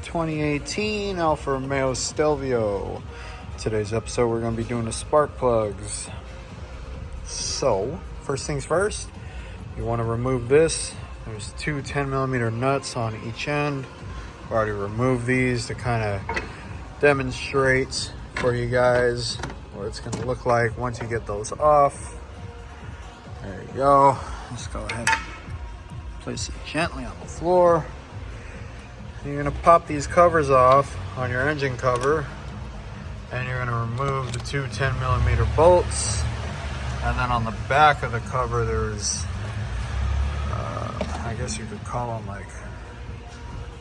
2018 Alfa Romeo Stelvio. Today's episode we're going to be doing the spark plugs. So, first things first, you want to remove this. There's two 10mm nuts on each end. I've already removed these to kind of demonstrate for you guys what it's going to look like once you get those off. There you go. Just go ahead and place it gently on the floor. You're going to pop these covers off on your engine cover, and you're going to remove the two 10mm bolts. And then on the back of the cover there's I guess you could call them like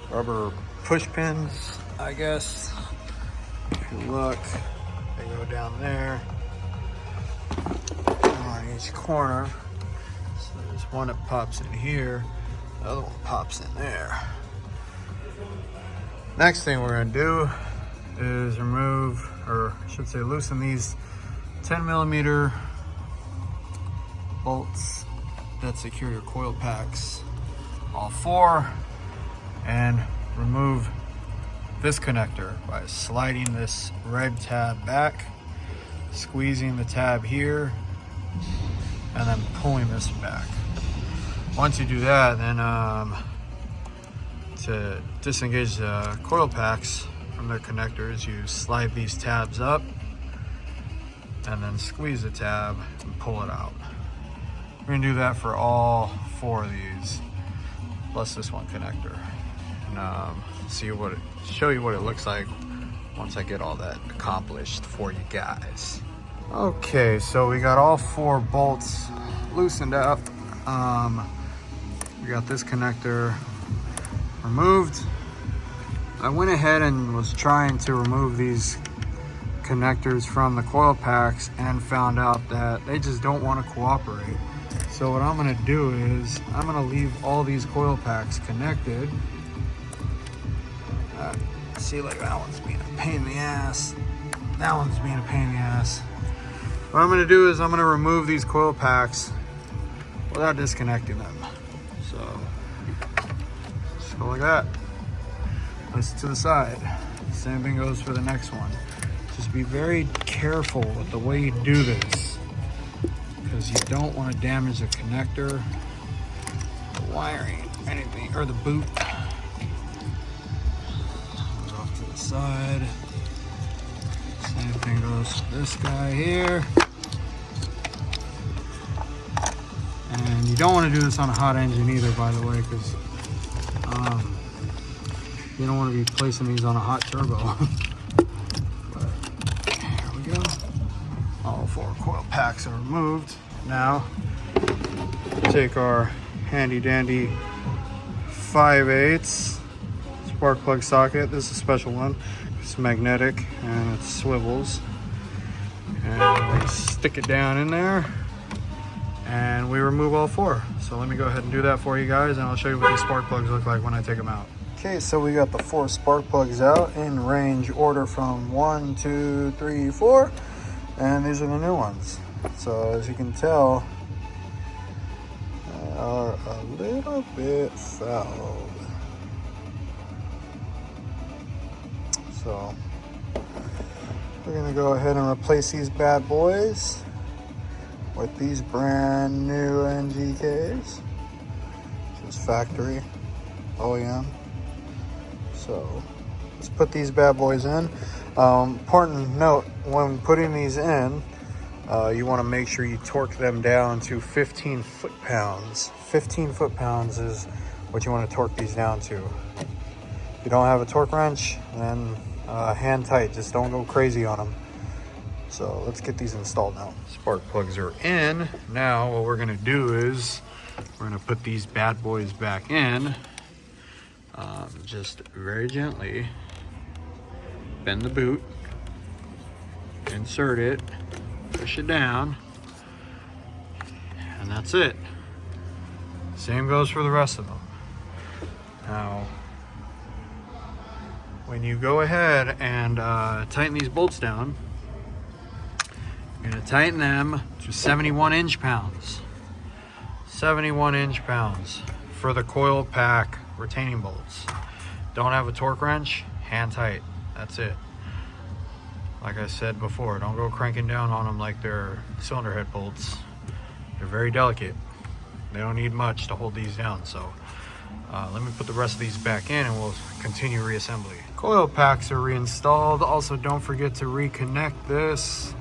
rubber push pins, I guess. If you look, they go down there on each corner. So there's one that pops in here, the other one pops in there. Next thing we're going to do is remove, or I should say loosen these 10mm bolts that secure your coil packs, all four, and remove this connector by sliding this red tab back, squeezing the tab here, and then pulling this back. Once you do that, then to disengage the coil packs from their connectors, you slide these tabs up and then squeeze the tab and pull it out. We're gonna do that for all four of these, plus this one connector, and show you what it looks like once I get all that accomplished for you guys. Okay, so we got all four bolts loosened up. We got this connector removed. I went ahead and was trying to remove these connectors from the coil packs and found out that they just don't want to cooperate. So what I'm going to do is I'm going to leave all these coil packs connected. See, like that one's being a pain in the ass. That one's being a pain in the ass. What I'm going to do is I'm going to remove these coil packs without disconnecting them. So just go like that. Place it to the side. Same thing goes for the next one. Just be very careful with the way you do this, because you don't want to damage the connector, the wiring, anything, or the boot. Off to the side. Same thing goes for this guy here. And you don't want to do this on a hot engine either, by the way, because you don't want to be placing these on a hot turbo. But here we go. All four coil packs are removed. Now, take our handy dandy 5/8 spark plug socket. This is a special one. It's magnetic and it swivels. And we stick it down in there and we remove all four. So let me go ahead and do that for you guys, and I'll show you what these spark plugs look like when I take them out. Okay, so we got the four spark plugs out in range order from 1, 2, 3, 4. And these are the new ones. So as you can tell, they are a little bit fouled. So we're gonna go ahead and replace these bad boys with these brand new NGKs. This is factory OEM. So let's put these bad boys in. Important note, when putting these in, you want to make sure you torque them down to 15 foot-pounds. 15 foot-pounds is what you want to torque these down to. If you don't have a torque wrench, then hand tight, just don't go crazy on them. So let's get these installed now. Spark plugs are in. Now what we're going to do is we're going to put these bad boys back in. Just very gently bend the boot, insert it, push it down, and that's it. Same goes for the rest of them. Now, when you go ahead and tighten these bolts down, you're going to tighten them to 71 inch-pounds. 71 inch-pounds for the coil pack retaining bolts. don't have a torque wrench, hand tight. That's it. Like I said before, don't go cranking down on them like they're cylinder head bolts. They're very delicate. They don't need much to hold these down. So let me put the rest of these back in and we'll continue reassembly. Coil packs are reinstalled. Also, don't forget to reconnect this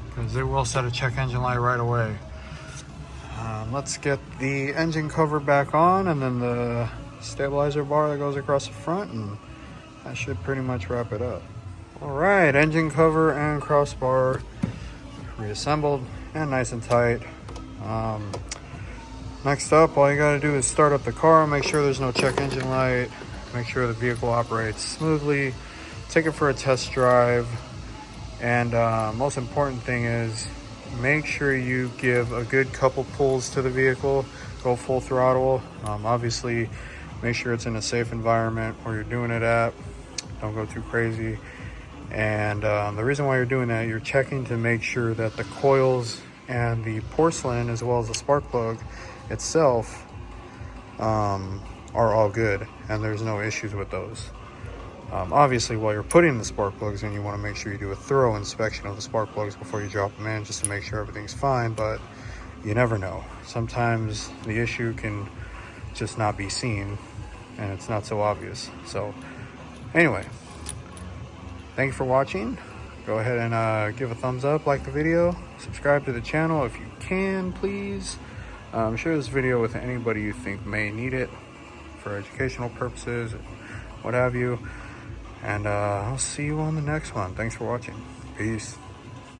because it will set a check engine light right away. Let's get the engine cover back on and then the stabilizer bar that goes across the front, and that should pretty much wrap it up. All right, engine cover and crossbar reassembled and nice and tight. Next up, all you got to do is start up the car, make sure there's no check engine light, make sure the vehicle operates smoothly, take it for a test drive, and most important thing is make sure you give a good couple pulls to the vehicle. Go full throttle. Obviously, make sure it's in a safe environment where you're doing it at. Don't go too crazy. And the reason why you're doing that, you're checking to make sure that the coils and the porcelain, as well as the spark plug itself, are all good and there's no issues with those. Obviously, while you're putting the spark plugs in, you want to make sure you do a thorough inspection of the spark plugs before you drop them in, just to make sure everything's fine, but you never know. Sometimes the issue can just not be seen and it's not so obvious. So anyway, thank you for watching. Go ahead and give a thumbs up, like the video, subscribe to the channel if you can, please. Share this video with anybody you think may need it for educational purposes, what have you. And I'll see you on the next one. Thanks for watching. Peace.